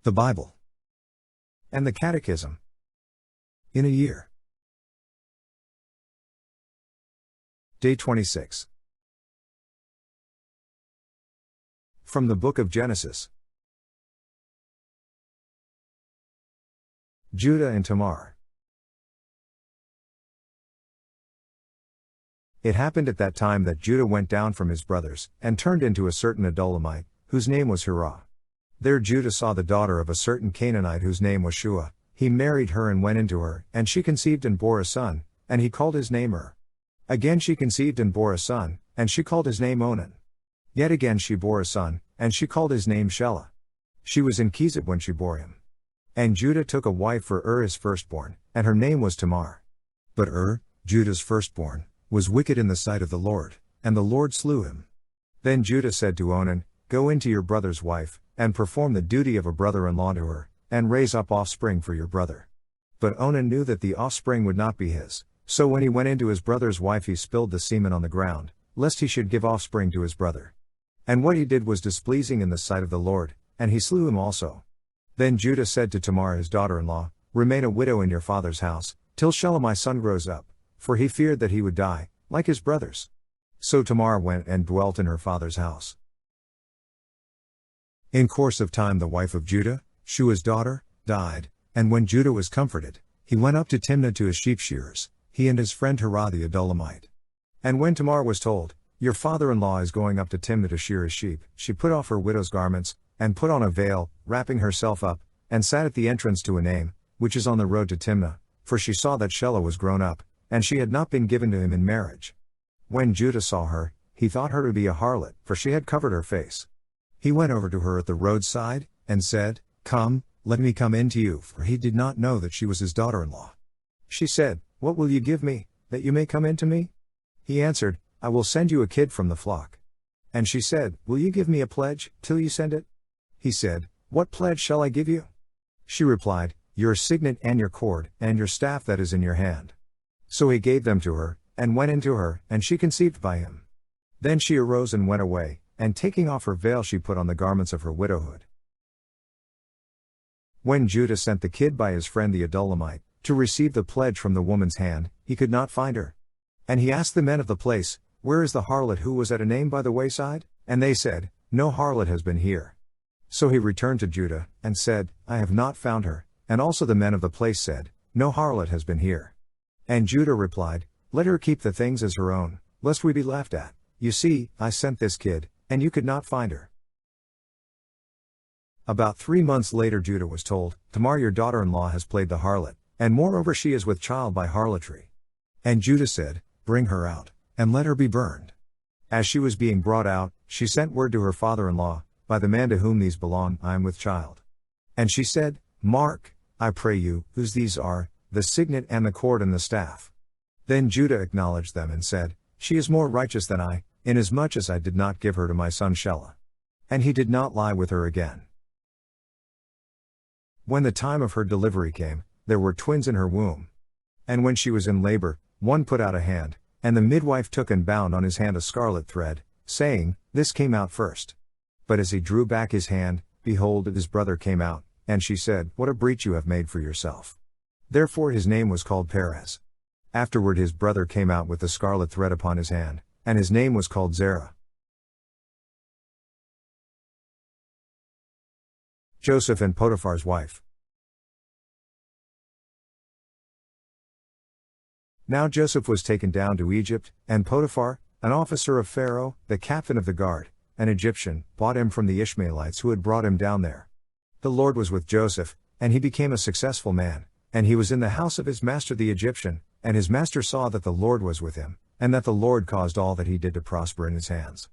the Bible, and the Catechism in a year. Day 26. From the Book of Genesis. Judah and Tamar. It happened at that time that Judah went down from his brothers, and turned into a certain Adulamite, whose name was Hirah. There Judah saw the daughter of a certain Canaanite whose name was Shua. He married her and went into her, and she conceived and bore a son, and he called his name Again she conceived and bore a son, and she called his name Onan. Yet again she bore a son, and she called his name Shelah. She was in Chezib when she bore him. And Judah took a wife for his firstborn, and her name was Tamar. But Judah's firstborn, was wicked in the sight of the Lord, and the Lord slew him. Then Judah said to Onan, Go into your brother's wife, and perform the duty of a brother-in-law to her, and raise up offspring for your brother. But Onan knew that the offspring would not be his, so when he went into his brother's wife he spilled the semen on the ground, lest he should give offspring to his brother. And what he did was displeasing in the sight of the Lord, and he slew him also. Then Judah said to Tamar his daughter-in-law, Remain a widow in your father's house, till Shelah my son grows up, for he feared that he would die, like his brothers. So Tamar went and dwelt in her father's house. In course of time the wife of Judah, Shua's daughter, died, and when Judah was comforted, he went up to Timnah to his sheep shearers, he and his friend Hirah the Adulamite. And when Tamar was told, Your father-in-law is going up to Timnah to shear his sheep, she put off her widow's garments, and put on a veil, wrapping herself up, and sat at the entrance to Enaim, which is on the road to Timnah, for she saw that Shelah was grown up, and she had not been given to him in marriage. When Judah saw her, he thought her to be a harlot, for she had covered her face. He went over to her at the roadside, and said, Come, let me come in to you, for he did not know that she was his daughter-in-law. She said, What will you give me, that you may come in to me? He answered, I will send you a kid from the flock. And she said, Will you give me a pledge, till you send it? He said, What pledge shall I give you? She replied, Your signet and your cord, and your staff that is in your hand. So he gave them to her, and went into her, and she conceived by him. Then she arose and went away, and taking off her veil she put on the garments of her widowhood. When Judah sent the kid by his friend the Adulamite, to receive the pledge from the woman's hand, he could not find her. And he asked the men of the place, Where is the harlot who was at Enaim by the wayside? And they said, No harlot has been here. So he returned to Judah, and said, I have not found her, and also the men of the place said, No harlot has been here. And Judah replied, Let her keep the things as her own, lest we be laughed at. You see, I sent this kid, and you could not find her. About 3 months later Judah was told, Tamar your daughter-in-law has played the harlot, and moreover she is with child by harlotry. And Judah said, Bring her out, and let her be burned. As she was being brought out, she sent word to her father-in-law, By the man to whom these belong, I am with child. And she said, Mark, I pray you, whose these are, the signet and the cord and the staff. Then Judah acknowledged them and said, She is more righteous than I, inasmuch as I did not give her to my son Shelah. And he did not lie with her again. When the time of her delivery came, there were twins in her womb. And when she was in labor, one put out a hand, and the midwife took and bound on his hand a scarlet thread, saying, This came out first. But as he drew back his hand, behold, his brother came out, and she said, What a breach you have made for yourself. Therefore his name was called Perez. Afterward his brother came out with the scarlet thread upon his hand, and his name was called Zerah. Joseph and Potiphar's wife. Now Joseph was taken down to Egypt, and Potiphar, an officer of Pharaoh, the captain of the guard, an Egyptian, bought him from the Ishmaelites who had brought him down there. The Lord was with Joseph, and he became a successful man, and he was in the house of his master the Egyptian, and his master saw that the Lord was with him, and that the Lord caused all that he did to prosper in his hands.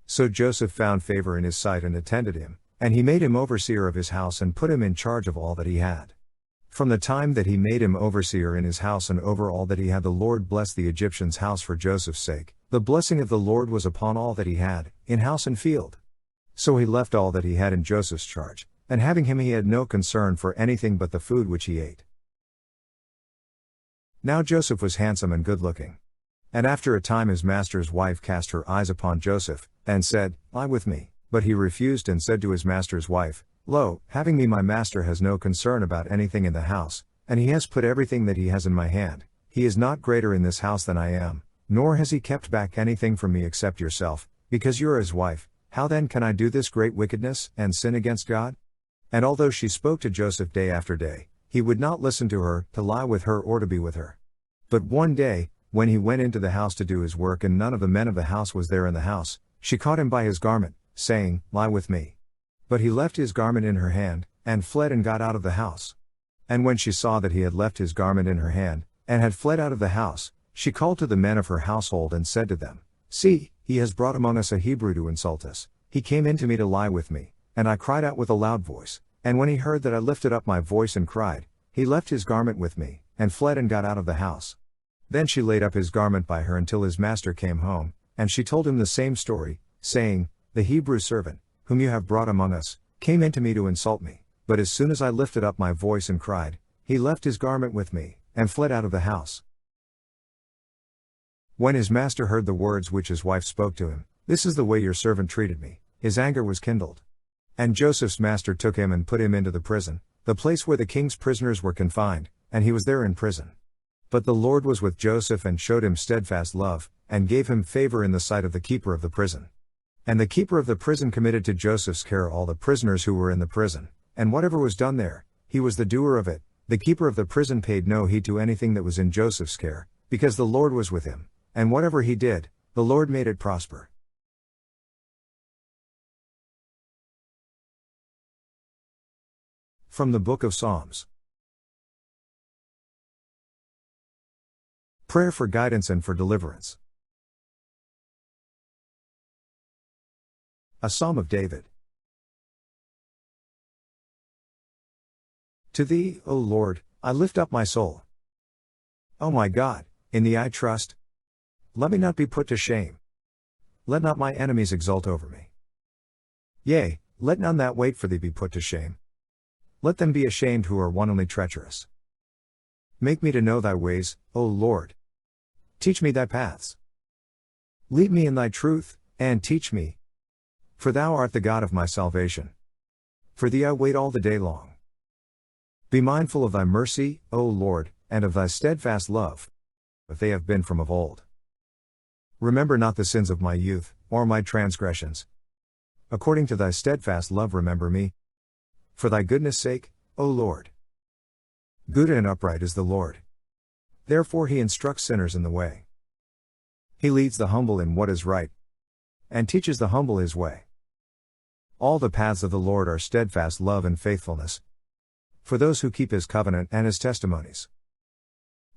So Joseph found favor in his sight and attended him, and he made him overseer of his house and put him in charge of all that he had. From the time that he made him overseer in his house and over all that he had, the Lord blessed the Egyptian's house for Joseph's sake. The blessing of the Lord was upon all that he had, in house and field. So he left all that he had in Joseph's charge, and having him he had no concern for anything but the food which he ate. Now Joseph was handsome and good-looking. And after a time his master's wife cast her eyes upon Joseph, and said, Lie with me. But he refused and said to his master's wife, Lo, having me my master has no concern about anything in the house, and he has put everything that he has in my hand. He is not greater in this house than I am, nor has he kept back anything from me except yourself, because you are his wife. How then can I do this great wickedness, and sin against God? And although she spoke to Joseph day after day, he would not listen to her, to lie with her or to be with her. But one day, when he went into the house to do his work and none of the men of the house was there in the house, she caught him by his garment, saying, Lie with me. But he left his garment in her hand, and fled and got out of the house. And when she saw that he had left his garment in her hand, and had fled out of the house, she called to the men of her household and said to them, See, he has brought among us a Hebrew to insult us. He came in to me to lie with me, and I cried out with a loud voice. And when he heard that I lifted up my voice and cried, he left his garment with me, and fled and got out of the house. Then she laid up his garment by her until his master came home, and she told him the same story, saying, The Hebrew servant, whom you have brought among us, came in to me to insult me, but as soon as I lifted up my voice and cried, he left his garment with me, and fled out of the house. When his master heard the words which his wife spoke to him, This is the way your servant treated me, his anger was kindled. And Joseph's master took him and put him into the prison, the place where the king's prisoners were confined, and he was there in prison. But the Lord was with Joseph and showed him steadfast love, and gave him favor in the sight of the keeper of the prison. And the keeper of the prison committed to Joseph's care all the prisoners who were in the prison, and whatever was done there, he was the doer of it. The keeper of the prison paid no heed to anything that was in Joseph's care, because the Lord was with him, and whatever he did, the Lord made it prosper. From the Book of Psalms. Prayer for guidance and for deliverance. A Psalm of David. To thee, O Lord, I lift up my soul. O my God, in thee I trust. Let me not be put to shame. Let not my enemies exult over me. Yea, let none that wait for thee be put to shame. Let them be ashamed who are wantonly treacherous. Make me to know thy ways, O Lord. Teach me thy paths. Lead me in thy truth, and teach me. For thou art the God of my salvation. For thee I wait all the day long. Be mindful of thy mercy, O Lord, and of thy steadfast love, if they have been from of old. Remember not the sins of my youth, or my transgressions. According to thy steadfast love remember me. For thy goodness' sake, O Lord. Good and upright is the Lord. Therefore he instructs sinners in the way. He leads the humble in what is right, and teaches the humble his way. All the paths of the Lord are steadfast love and faithfulness, for those who keep his covenant and his testimonies.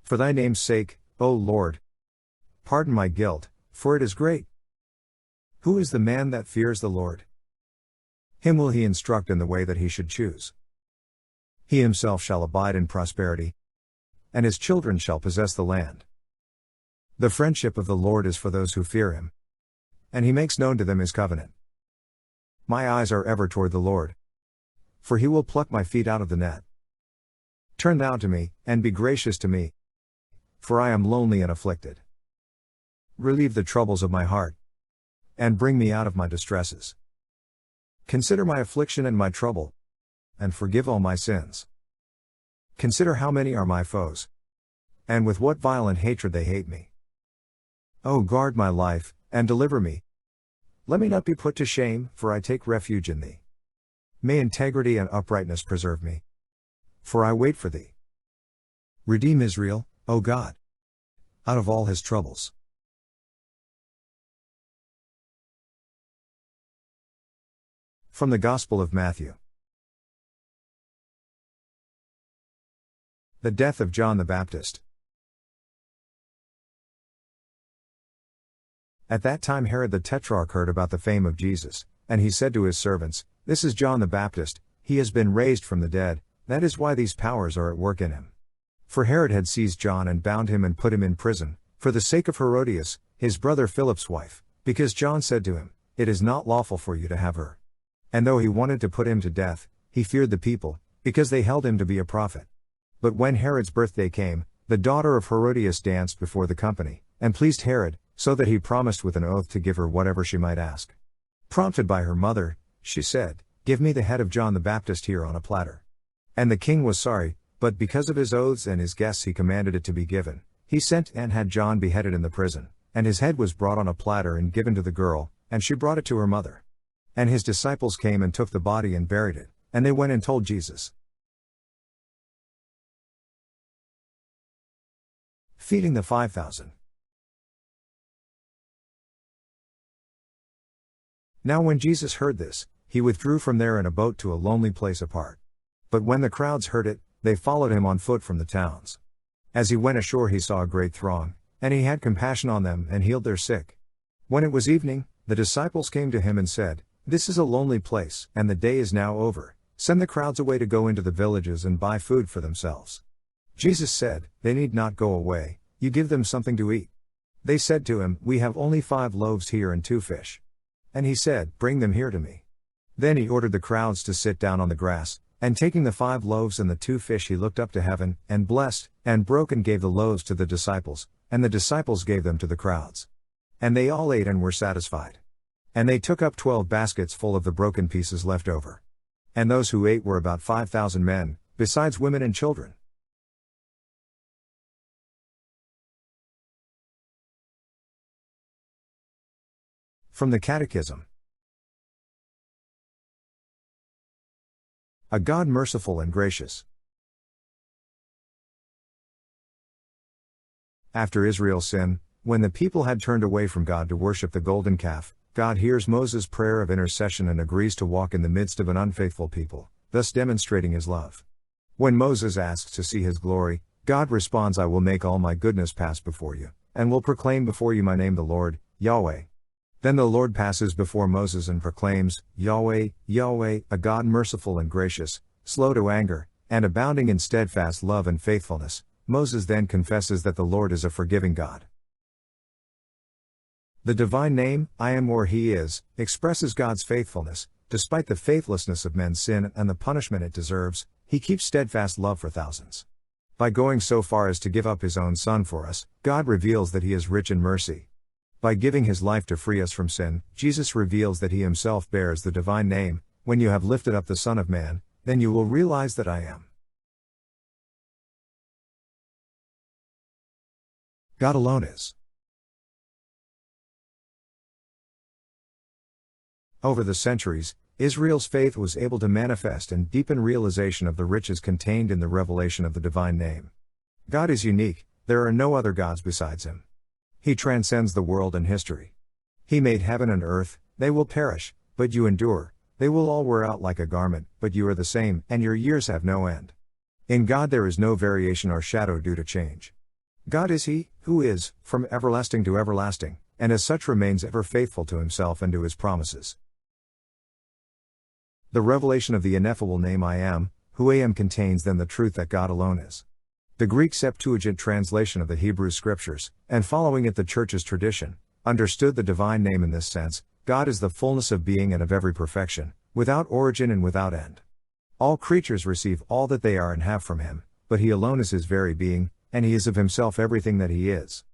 For thy name's sake, O Lord, pardon my guilt, for it is great. Who is the man that fears the Lord? Him will he instruct in the way that he should choose. He himself shall abide in prosperity, and his children shall possess the land. The friendship of the Lord is for those who fear him, and he makes known to them his covenant. My eyes are ever toward the Lord, for he will pluck my feet out of the net. Turn thou to me, and be gracious to me, for I am lonely and afflicted. Relieve the troubles of my heart, and bring me out of my distresses. Consider my affliction and my trouble, and forgive all my sins. Consider how many are my foes, and with what violent hatred they hate me. O guard my life, and deliver me. Let me not be put to shame, for I take refuge in thee. May integrity and uprightness preserve me, for I wait for thee. Redeem Israel, O God, out of all his troubles. From the Gospel of Matthew. The death of John the Baptist. At that time Herod the Tetrarch heard about the fame of Jesus, and he said to his servants, This is John the Baptist, he has been raised from the dead, that is why these powers are at work in him. For Herod had seized John and bound him and put him in prison, for the sake of Herodias, his brother Philip's wife, because John said to him, It is not lawful for you to have her. And though he wanted to put him to death, he feared the people, because they held him to be a prophet. But when Herod's birthday came, the daughter of Herodias danced before the company, and pleased Herod, so that he promised with an oath to give her whatever she might ask. Prompted by her mother, she said, Give me the head of John the Baptist here on a platter." And the king was sorry, but because of his oaths and his guests he commanded it to be given. He sent and had John beheaded in the prison, and his head was brought on a platter and given to the girl, and she brought it to her mother. And his disciples came and took the body and buried it, and they went and told Jesus. Feeding the 5,000. Now when Jesus heard this, he withdrew from there in a boat to a lonely place apart. But when the crowds heard it, they followed him on foot from the towns. As he went ashore he saw a great throng, and he had compassion on them and healed their sick. When it was evening, the disciples came to him and said, "This is a lonely place, and the day is now over. Send the crowds away to go into the villages and buy food for themselves." Jesus said, "They need not go away, you give them something to eat." They said to him, "We have only 5 loaves here and 2 fish. And he said, "Bring them here to me." Then he ordered the crowds to sit down on the grass, and taking the 5 loaves and the 2 fish he looked up to heaven, and blessed, and broke and gave the loaves to the disciples, and the disciples gave them to the crowds. And they all ate and were satisfied. And they took up 12 baskets full of the broken pieces left over. And those who ate were about 5,000 men, besides women and children. From the Catechism. A God merciful and gracious. After Israel's sin, when the people had turned away from God to worship the golden calf, God hears Moses' prayer of intercession and agrees to walk in the midst of an unfaithful people, thus demonstrating his love. When Moses asks to see his glory, God responds, "I will make all my goodness pass before you, and will proclaim before you my name, the Lord, Yahweh." Then the Lord passes before Moses and proclaims, "Yahweh, Yahweh, a God merciful and gracious, slow to anger, and abounding in steadfast love and faithfulness." Moses then confesses that the Lord is a forgiving God. The divine name, I am or He is, expresses God's faithfulness. Despite the faithlessness of men's sin and the punishment it deserves, He keeps steadfast love for thousands. By going so far as to give up His own Son for us, God reveals that He is rich in mercy. By giving His life to free us from sin, Jesus reveals that He Himself bears the divine name. When you have lifted up the Son of Man, then you will realize that I am. God alone is. Over the centuries, Israel's faith was able to manifest and deepen realization of the riches contained in the revelation of the divine name. God is unique, there are no other gods besides Him. He transcends the world and history. He made heaven and earth, they will perish, but you endure, they will all wear out like a garment, but you are the same, and your years have no end. In God there is no variation or shadow due to change. God is He, who is, from everlasting to everlasting, and as such remains ever faithful to Himself and to His promises. The revelation of the ineffable name I am, who I am contains then the truth that God alone is. The Greek Septuagint translation of the Hebrew Scriptures, and following it the Church's tradition, understood the divine name in this sense: God is the fullness of being and of every perfection, without origin and without end. All creatures receive all that they are and have from Him, but He alone is His very being, and He is of Himself everything that He is.